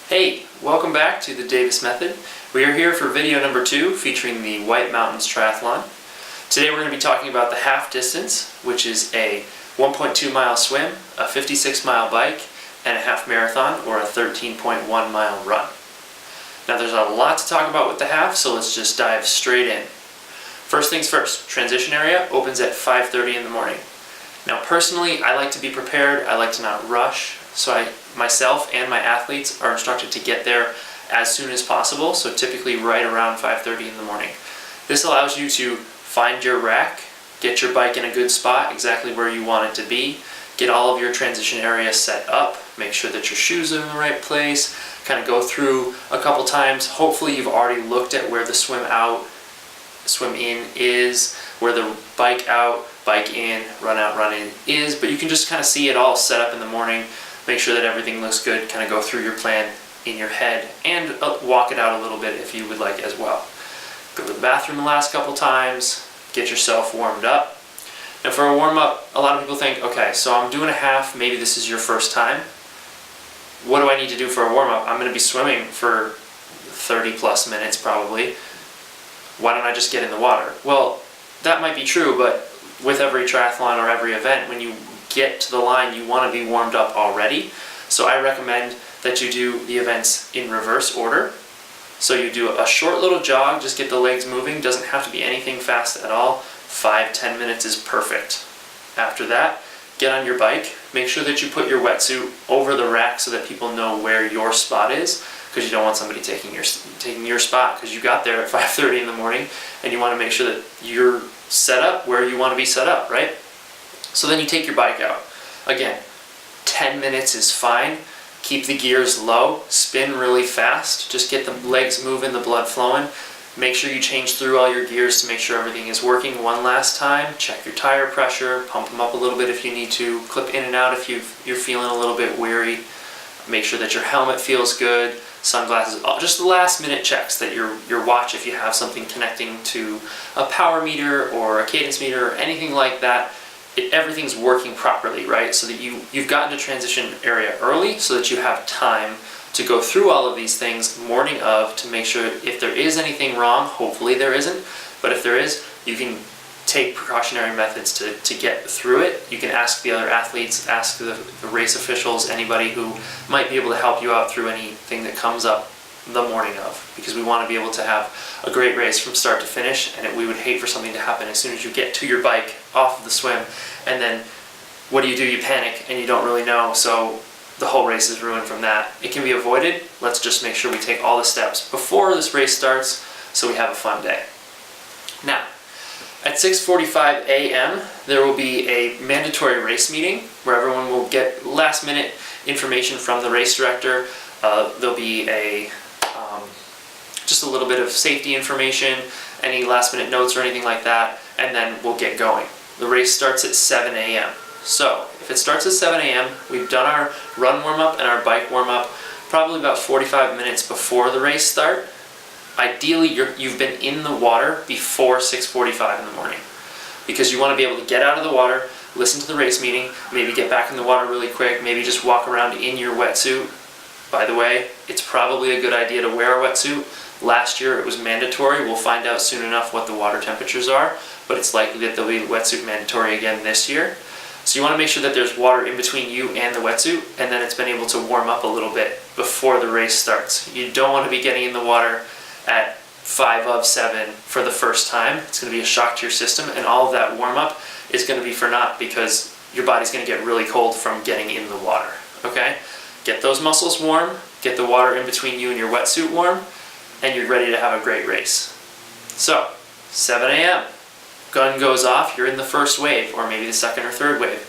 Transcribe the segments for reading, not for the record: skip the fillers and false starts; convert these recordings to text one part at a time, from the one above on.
Hey, welcome back to the Davis Method. We are here for video number 2 featuring the White Mountains Triathlon. Today we're going to be talking about the half distance, which is a 1.2 mile swim, a 56 mile bike, and a half marathon or a 13.1 mile run. Now there's a lot to talk about with the half, so let's just dive straight in. First things first, transition area opens at 5:30 in the morning. Now personally, I like to be prepared, I like to not rush, so myself and my athletes are instructed to get there as soon as possible, so typically right around 5:30 in the morning. This allows you to find your rack, get your bike in a good spot, exactly where you want it to be, get all of your transition areas set up, make sure that your shoes are in the right place, kind of go through a couple times. Hopefully you've already looked at where the swim out, swim in is, where the bike out, bike in, run out, run in is, but you can just kind of see it all set up in the morning. Make sure that everything looks good, kind of go through your plan in your head and walk it out a little bit if you would like as well. Go to the bathroom the last couple times, get yourself warmed up. Now for a warm-up, a lot of people think, okay, so I'm doing a half, maybe this is your first time. What do I need to do for a warm-up? I'm going to be swimming for 30 plus minutes probably. Why don't I just get in the water? Well, that might be true, but with every triathlon or every event, when you get to the line, you want to be warmed up already. So I recommend that you do the events in reverse order. So you do a short little jog, just get the legs moving, doesn't have to be anything fast at all. 5-10 minutes is perfect. After that, get on your bike, make sure that you put your wetsuit over the rack so that people know where your spot is, because you don't want somebody taking your spot, because you got there at 5:30 in the morning and you want to make sure that you're set up where you want to be set up, right? So then you take your bike out. Again, 10 minutes is fine. Keep the gears low, spin really fast, just get the legs moving, the blood flowing. Make sure you change through all your gears to make sure everything is working one last time. Check your tire pressure, pump them up a little bit if you need to, clip in and out if you're feeling a little bit weary. Make sure that your helmet feels good, sunglasses, just the last minute checks that your watch, if you have something connecting to a power meter or a cadence meter or anything like that, everything's working properly, right? So that you've gotten to transition area early so that you have time to go through all of these things morning of to make sure if there is anything wrong, hopefully there isn't, but if there is, you can take precautionary methods to get through it. You can ask the other athletes, ask the race officials, anybody who might be able to help you out through anything that comes up the morning of, because we want to be able to have a great race from start to finish, and we would hate for something to happen as soon as you get to your bike off of the swim, and then what do? You panic and you don't really know, so the whole race is ruined from that. It can be avoided. Let's just make sure we take all the steps before this race starts so we have a fun day. Now, at 6:45 a.m. there will be a mandatory race meeting where everyone will get last minute information from the race director. There'll be just a little bit of safety information, any last minute notes or anything like that, and then we'll get going. The race starts at 7 a.m. So if it starts at 7 a.m., we've done our run warm-up and our bike warm-up probably about 45 minutes before the race start. Ideally, you've been in the water before 6:45 in the morning, because you want to be able to get out of the water, listen to the race meeting, maybe get back in the water really quick, maybe just walk around in your wetsuit. By the way, it's probably a good idea to wear a wetsuit. Last year it was mandatory. We'll find out soon enough what the water temperatures are, but it's likely that there'll be wetsuit mandatory again this year. So you want to make sure that there's water in between you and the wetsuit, and then it's been able to warm up a little bit before the race starts. You don't want to be getting in the water at 5:07 for the first time. It's going to be a shock to your system, and all of that warm-up is going to be for naught, because your body's going to get really cold from getting in the water, okay? Get those muscles warm, get the water in between you and your wetsuit warm, and you're ready to have a great race. So, 7 a.m., gun goes off, you're in the first wave, or maybe the second or third wave.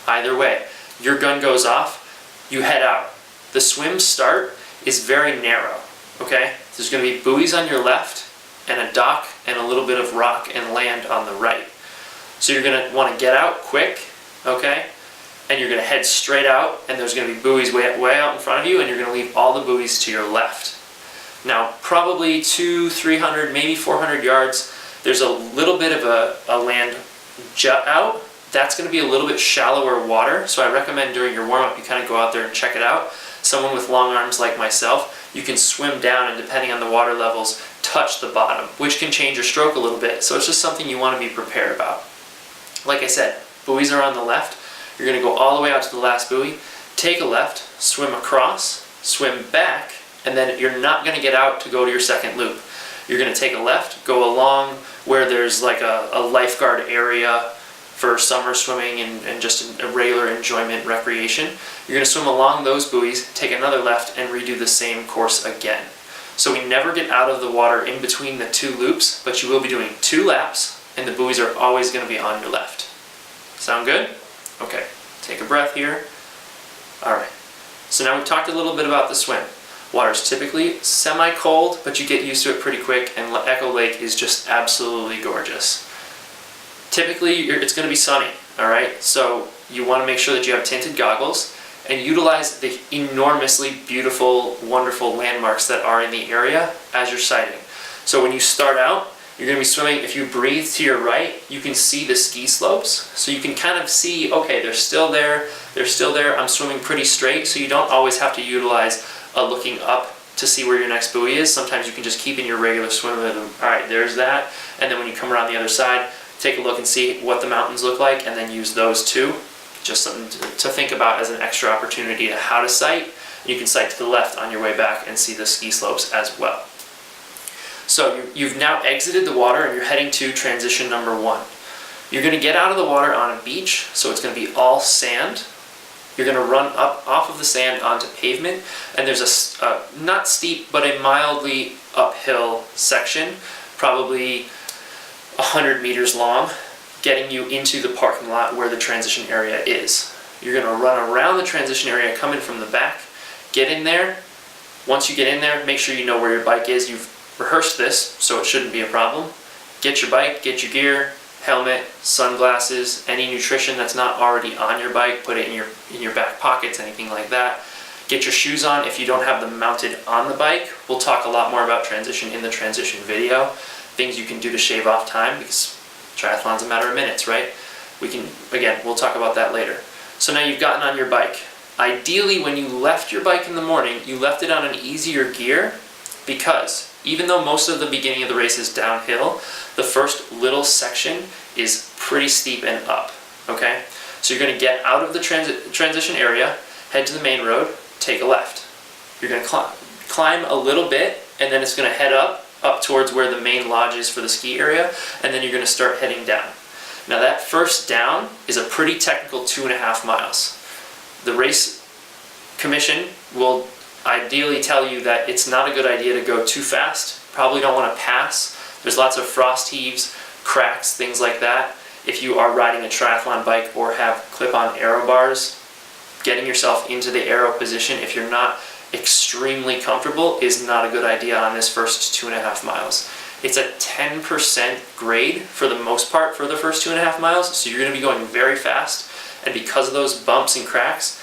Either way, your gun goes off, you head out. The swim start is very narrow, okay? There's going to be buoys on your left, and a dock, and a little bit of rock and land on the right. So you're going to want to get out quick, okay? And you're going to head straight out, and there's going to be buoys way out in front of you, and you're going to leave all the buoys to your left. Now, probably 200-300, maybe 400 yards, there's a little bit of a land jut out. That's going to be a little bit shallower water, so I recommend during your warm-up you kind of go out there and check it out. Someone with long arms like myself, you can swim down and depending on the water levels, touch the bottom, which can change your stroke a little bit. So it's just something you want to be prepared about. Like I said, buoys are on the left. You're going to go all the way out to the last buoy, take a left, swim across, swim back, and then you're not going to get out to go to your second loop. You're going to take a left, go along where there's like a lifeguard area for summer swimming and just a regular enjoyment recreation. You're going to swim along those buoys, take another left, and redo the same course again. So we never get out of the water in between the two loops, but you will be doing 2 laps, and the buoys are always going to be on your left. Sound good? Okay, take a breath here. All right, so now we've talked a little bit about the swim. Water's typically semi-cold, but you get used to it pretty quick, and Echo Lake is just absolutely gorgeous. Typically, it's going to be sunny, all right? So you want to make sure that you have tinted goggles and utilize the enormously beautiful, wonderful landmarks that are in the area as you're sighting. So when you start out, you're going to be swimming. If you breathe to your right, you can see the ski slopes. So you can kind of see, okay, they're still there, I'm swimming pretty straight, so you don't always have to utilize a looking up to see where your next buoy is. Sometimes you can just keep in your regular swim rhythm. All right, there's that. And then when you come around the other side, take a look and see what the mountains look like, and then use those too. Just something to think about as an extra opportunity to how to sight. You can sight to the left on your way back and see the ski slopes as well. So you've now exited the water and you're heading to transition number 1. You're going to get out of the water on a beach, so it's going to be all sand. You're going to run up off of the sand onto pavement, and there's a not steep but a mildly uphill section, probably 100 meters long, getting you into the parking lot where the transition area is. You're going to run around the transition area coming from the back, get in there. Once you get in there, make sure you know where your bike is. You've rehearsed this, so it shouldn't be a problem. Get your bike, get your gear, helmet, sunglasses, any nutrition that's not already on your bike, put it in your back pockets, anything like that. Get your shoes on if you don't have them mounted on the bike. We'll talk a lot more about transition in the transition video. Things you can do to shave off time, because triathlon's a matter of minutes, right? We'll talk about that later. So now you've gotten on your bike. Ideally, when you left your bike in the morning, you left it on an easier gear, because even though most of the beginning of the race is downhill, the first little section is pretty steep and up, okay? So you're going to get out of the transition area, head to the main road, take a left. You're going to climb a little bit, and then it's going to head up towards where the main lodge is for the ski area, and then you're going to start heading down. Now that first down is a pretty technical 2.5 miles. The race commission will ideally tell you that it's not a good idea to go too fast. Probably don't want to pass. There's lots of frost heaves, cracks, things like that. If you are riding a triathlon bike or have clip-on aero bars, getting yourself into the aero position if you're not extremely comfortable is not a good idea on this first 2.5 miles. It's a 10% grade for the most part for the first 2.5 miles, so you're going to be going very fast, and because of those bumps and cracks,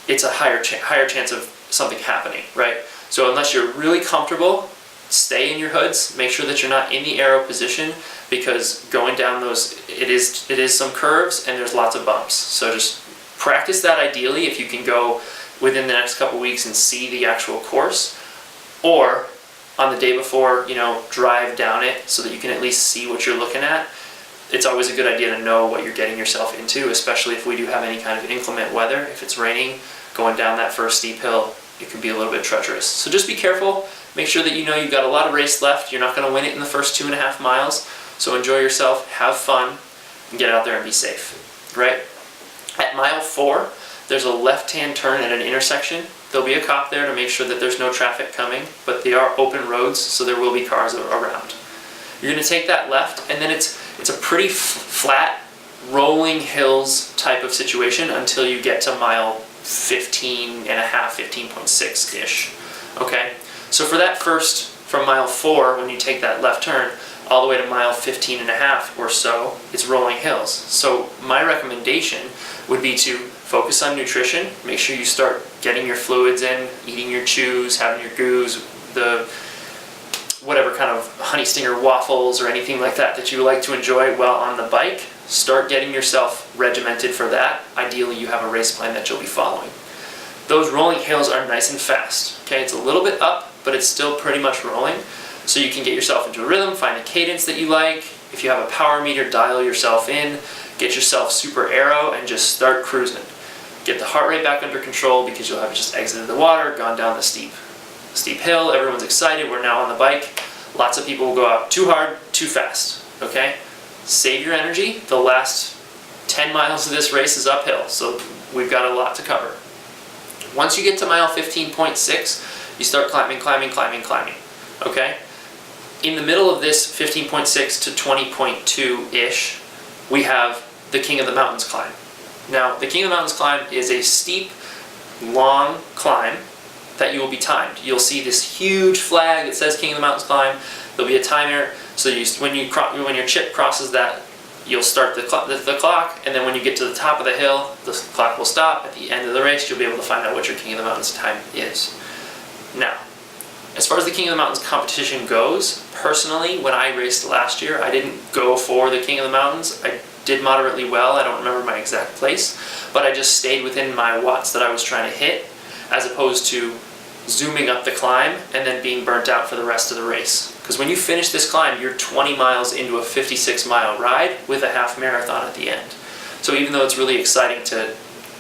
it's a higher chance of something happening, right? So unless you're really comfortable, stay in your hoods, make sure that you're not in the aero position, because going down those, it is some curves and there's lots of bumps. So just practice that ideally if you can go within the next couple weeks and see the actual course, or on the day before, drive down it so that you can at least see what you're looking at. It's always a good idea to know what you're getting yourself into, especially if we do have any kind of inclement weather. If it's raining, going down that first steep hill, it can be a little bit treacherous. So just be careful. Make sure that you know you've got a lot of race left. You're not going to win it in the first 2.5 miles. So enjoy yourself, have fun, and get out there and be safe, right? At mile 4, there's a left-hand turn at an intersection. There'll be a cop there to make sure that there's no traffic coming, but they are open roads, so there will be cars around. You're going to take that left, and then it's a pretty flat, rolling hills type of situation until you get to mile 15.6-ish, okay? So for that first, from mile 4, when you take that left turn, all the way to mile 15.5 or so, it's rolling hills. So my recommendation would be to focus on nutrition, make sure you start getting your fluids in, eating your chews, having your goos, the whatever kind of honey stinger waffles or anything like that you like to enjoy while on the bike. Start getting yourself regimented for that. Ideally, you have a race plan that you'll be following. those rolling hills are nice and fast. Okay, it's a little bit up, but it's still pretty much rolling. So you can get yourself into a rhythm, find a cadence that you like. If you have a power meter, dial yourself in, get yourself super aero, and just start cruising. Get the heart rate back under control because you'll have just exited the water, gone down the steep hill. Everyone's excited. We're now on the bike. Lots of people will go out too hard, too fast. Okay? Save your energy. The last 10 miles of this race is uphill, so we've got a lot to cover. Once you get to mile 15.6, you start climbing. Okay? In the middle of this 15.6 to 20.2-ish, we have the King of the Mountains climb. Now, the King of the Mountains climb is a steep, long climb that you will be timed. You'll see this huge flag that says King of the Mountains climb. There'll be a timer, so when your chip crosses that, you'll start the clock, and then when you get to the top of the hill, the clock will stop. At the end of the race, you'll be able to find out what your King of the Mountains time is. Now, as far as the King of the Mountains competition goes, personally, when I raced last year, I didn't go for the King of the Mountains. I did moderately well. I don't remember my exact place, but I just stayed within my watts that I was trying to hit, as opposed to zooming up the climb and then being burnt out for the rest of the race. Because when you finish this climb, you're 20 miles into a 56-mile ride with a half marathon at the end. So even though it's really exciting to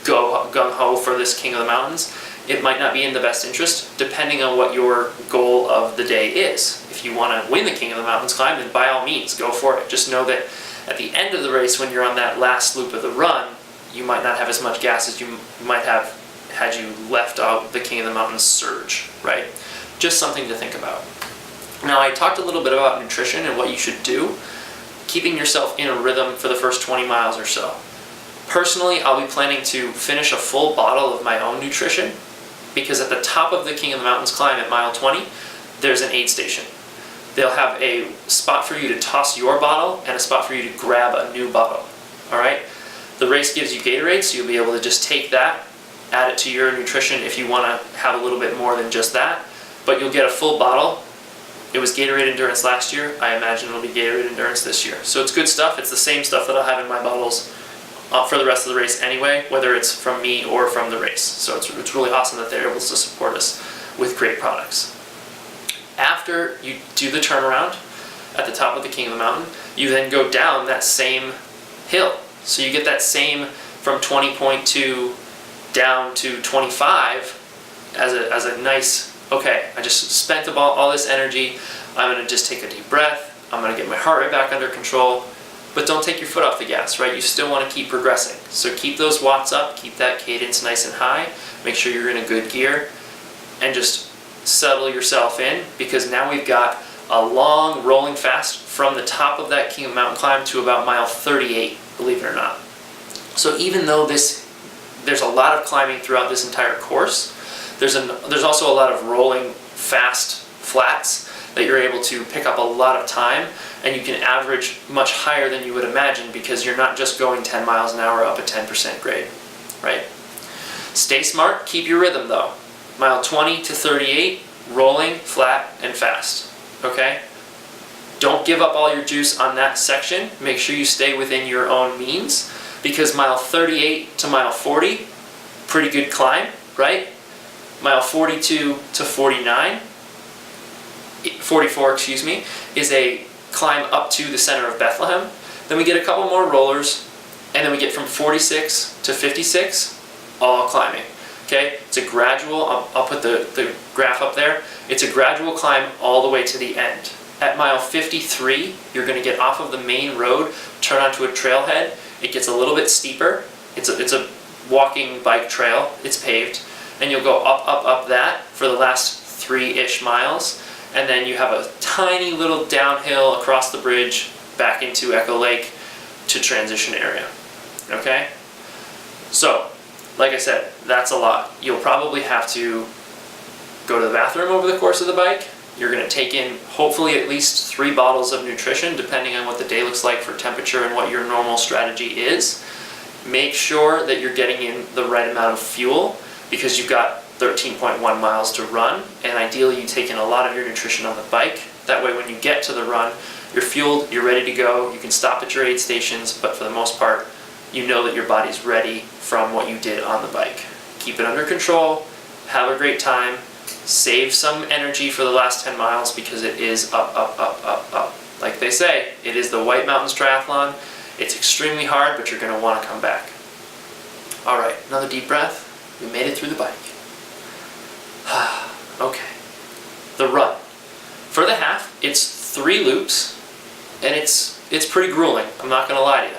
go gung-ho for this King of the Mountains, it might not be in the best interest, depending on what your goal of the day is. If you want to win the King of the Mountains climb, then by all means, go for it. Just know that at the end of the race, when you're on that last loop of the run, you might not have as much gas as you might have had you left out the King of the Mountains surge, right? Just something to think about. Now, I talked a little bit about nutrition and what you should do, keeping yourself in a rhythm for the first 20 miles or so. Personally, I'll be planning to finish a full bottle of my own nutrition, because at the top of the King of the Mountains climb at mile 20, there's an aid station. They'll have a spot for you to toss your bottle and a spot for you to grab a new bottle, all right? The race gives you Gatorade, so you'll be able to just take that, add it to your nutrition if you want to have a little bit more than just that, but you'll get a full bottle. It was Gatorade Endurance last year. I imagine it'll be Gatorade Endurance this year. So it's good stuff. It's the same stuff that I'll have in my bottles for the rest of the race anyway, whether it's from me or from the race. So it's really awesome that they're able to support us with great products. After you do the turnaround at the top of the King of the Mountain, you then go down that same hill. So you get that same from 20.2 down to 25 as a nice, okay, I just spent all this energy, I'm going to just take a deep breath, I'm going to get my heart rate back under control, but don't take your foot off the gas, right? You still want to keep progressing. So keep those watts up, keep that cadence nice and high, make sure you're in a good gear, and just settle yourself in, because now we've got a long rolling fast from the top of that King of the Mountain climb to about mile 38, believe it or not. So even though there's a lot of climbing throughout this entire course, there's also a lot of rolling fast flats that you're able to pick up a lot of time, and you can average much higher than you would imagine because you're not just going 10 miles an hour up a 10% grade, right? Stay smart, keep your rhythm though. Mile 20 to 38, rolling, flat, and fast, okay? Don't give up all your juice on that section. Make sure you stay within your own means, because mile 38 to mile 40, pretty good climb, right? Mile 42 to 44, excuse me, is a climb up to the center of Bethlehem. Then we get a couple more rollers, and then we get from 46 to 56, all climbing. Okay, it's a gradual, I'll put the graph up there. It's a gradual climb all the way to the end. At mile 53, you're going to get off of the main road, turn onto a trailhead. It gets a little bit steeper. It's a walking bike trail. It's paved. And you'll go up that for the last 3-ish miles. And then you have a tiny little downhill across the bridge back into Echo Lake to transition area. Okay? So, like I said, that's a lot. You'll probably have to go to the bathroom over the course of the bike. You're going to take in hopefully at least 3 bottles of nutrition, depending on what the day looks like for temperature and what your normal strategy is. Make sure that you're getting in the right amount of fuel, because you've got 13.1 miles to run, and ideally you take in a lot of your nutrition on the bike. That way when you get to the run, you're fueled, you're ready to go, you can stop at your aid stations, but for the most part, you know that your body's ready from what you did on the bike. keep it under control, have a great time, save some energy for the last 10 miles because it is up, up, up, up, up. Like they say, it is the White Mountains Triathlon. It's extremely hard, but you're going to want to come back. All right, another deep breath. We made it through the bike. Okay, the run. For the half, it's 3 loops, and it's pretty grueling, I'm not going to lie to you.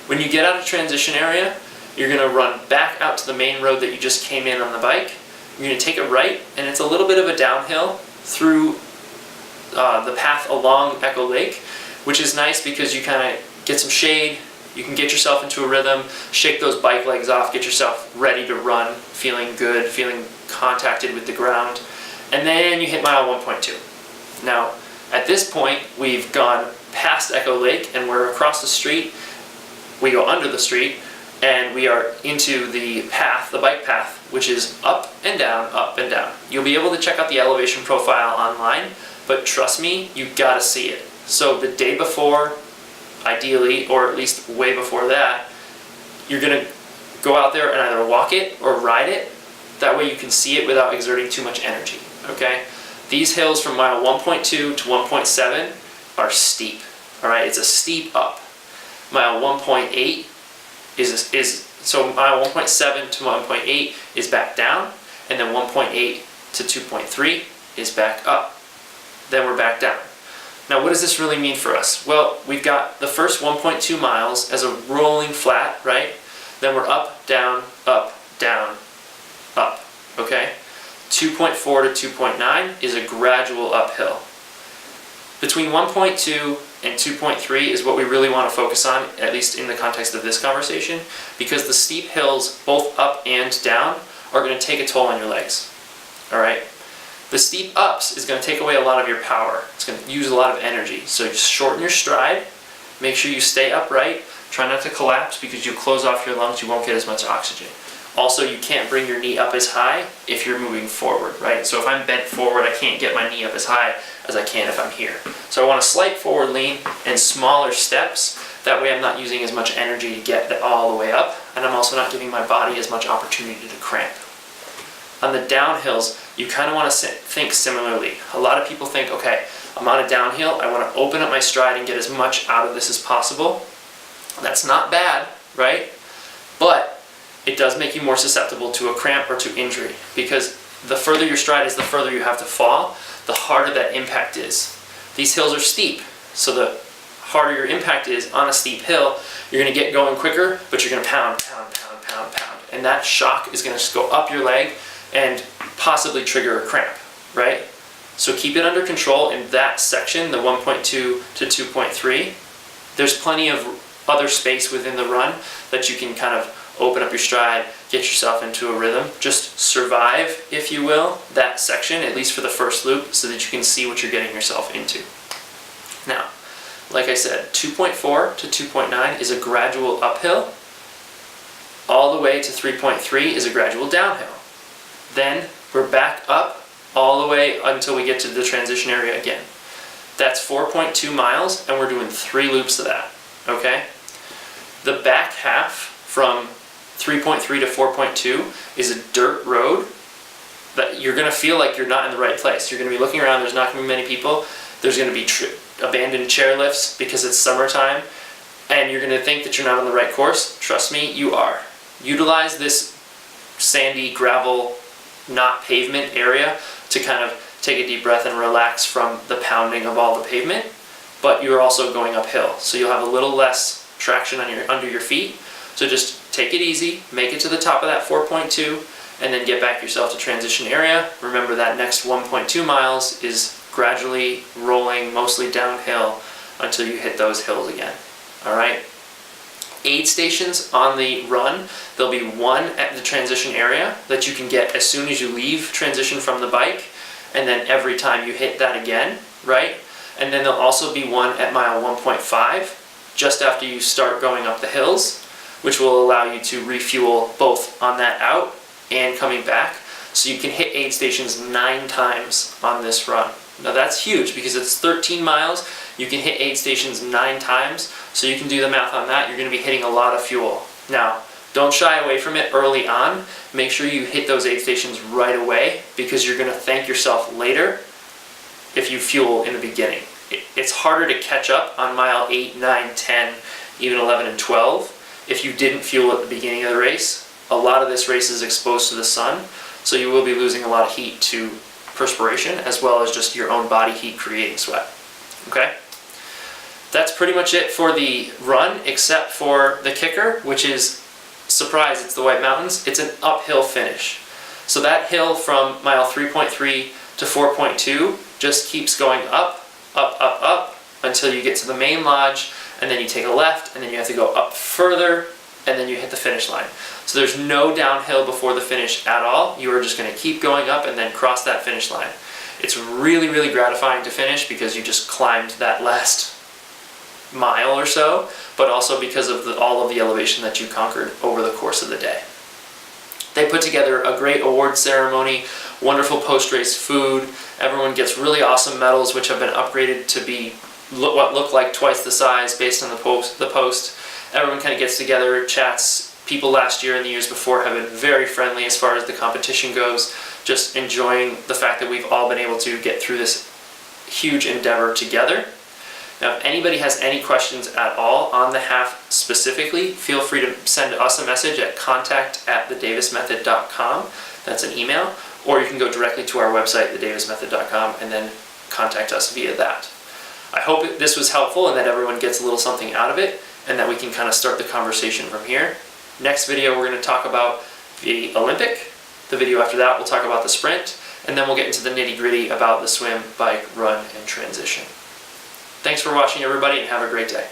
When you get out of transition area, you're going to run back out to the main road that you just came in on the bike. You're going to take a right, and it's a little bit of a downhill through the path along Echo Lake, which is nice because you kind of get some shade, you can get yourself into a rhythm, shake those bike legs off, get yourself ready to run, feeling good, feeling contacted with the ground, and then you hit mile 1.2. Now, at this point, we've gone past Echo Lake and we're across the street. We go under the street and we are into the path, the bike path, which is up and down, up and down. You'll be able to check out the elevation profile online, but trust me, you gotta see it. So the day before, ideally, or at least way before that, you're gonna go out there and either walk it or ride it. That way you can see it without exerting too much energy, okay? These hills from mile 1.2 to 1.7 are steep, all right? It's a steep up. Mile 1.8 so mile 1.7 to 1.8 is back down, and then 1.8 to 2.3 is back up. Then we're back down. Now, what does this really mean for us? Well, we've got the first 1.2 miles as a rolling flat, right? Then we're up, down, up, okay? 2.4 to 2.9 is a gradual uphill. Between 1.2 and 2.3 is what we really want to focus on, at least in the context of this conversation, because the steep hills, both up and down, are going to take a toll on your legs, all right? The steep ups is going to take away a lot of your power. It's going to use a lot of energy. So just shorten your stride, make sure you stay upright, try not to collapse because you'll close off your lungs, you won't get as much oxygen. Also, you can't bring your knee up as high if you're moving forward, right? So if I'm bent forward, I can't get my knee up as high as I can if I'm here. So I want a slight forward lean and smaller steps. That way I'm not using as much energy to get all the way up, and I'm also not giving my body as much opportunity to cramp. On the downhills, you kind of want to think similarly. A lot of people think, okay, I'm on a downhill, I want to open up my stride and get as much out of this as possible. That's not bad, right? But it does make you more susceptible to a cramp or to injury, because the further your stride is, the further you have to fall, the harder that impact is. These hills are steep, so the harder your impact is on a steep hill, you're going to get going quicker, but you're going to pound, pound, pound, pound, pound. And that shock is going to go up your leg and possibly trigger a cramp, right? So keep it under control in that section, the 1.2 to 2.3. There's plenty of other space within the run that you can kind of open up your stride, get yourself into a rhythm. Just survive, if you will, that section, at least for the first loop, so that you can see what you're getting yourself into. Now, like I said, 2.4 to 2.9 is a gradual uphill. All the way to 3.3 is a gradual downhill. Then we're back up all the way until we get to the transition area again. That's 4.2 miles, and we're doing 3 loops of that, okay? The back half from 3.3 to 4.2 is a dirt road that you're going to feel like you're not in the right place. You're going to be looking around, there's not going to be many people, there's going to be abandoned chairlifts because it's summertime, and you're going to think that you're not on the right course. Trust me, you are. Utilize this sandy gravel, not pavement area to kind of take a deep breath and relax from the pounding of all the pavement, but you're also going uphill, so you'll have a little less traction on under your feet. So just take it easy, make it to the top of that 4.2, and then get back yourself to transition area. Remember that next 1.2 miles is gradually rolling, mostly downhill, until you hit those hills again. All right? Aid stations on the run, there'll be one at the transition area that you can get as soon as you leave transition from the bike, and then every time you hit that again, right? And then there'll also be one at mile 1.5, just after you start going up the hills, which will allow you to refuel both on that out and coming back. So you can hit aid stations 9 times on this run. Now that's huge because it's 13 miles. You can hit aid stations 9 times. So you can do the math on that. You're going to be hitting a lot of fuel. Now, Don't shy away from it early on. Make sure you hit those aid stations right away, because you're going to thank yourself later if you fuel in the beginning. It's harder to catch up on mile 8, 9, 10, even 11 and 12 if you didn't fuel at the beginning of the race. A lot of this race is exposed to the sun, so you will be losing a lot of heat to perspiration, as well as just your own body heat creating sweat. Okay? That's pretty much it for the run, except for the kicker, which is, surprise, it's the White Mountains. It's an uphill finish. So that hill from mile 3.3 to 4.2 just keeps going up, up, up, up, until you get to the main lodge, and then you take a left, and then you have to go up further, and then you hit the finish line. So there's no downhill before the finish at all. You are just going to keep going up and then cross that finish line. It's really, really gratifying to finish, because you just climbed that last mile or so, but also because of all of the elevation that you conquered over the course of the day. They put together a great award ceremony, wonderful post-race food. Everyone gets really awesome medals, which have been upgraded to be what look like twice the size based on the post. Everyone kind of gets together, chats. People last year and the years before have been very friendly as far as the competition goes, just enjoying the fact that we've all been able to get through this huge endeavor together. Now, if anybody has any questions at all on the half specifically, feel free to send us a message at contact@thedavismethod.com. That's an email. Or you can go directly to our website, thedavismethod.com, and then contact us via that. I hope this was helpful and that everyone gets a little something out of it, and that we can kind of start the conversation from here. Next video, we're going to talk about the Olympic. The video after that, we'll talk about the sprint, and then we'll get into the nitty-gritty about the swim, bike, run, and transition. Thanks for watching, everybody, and have a great day.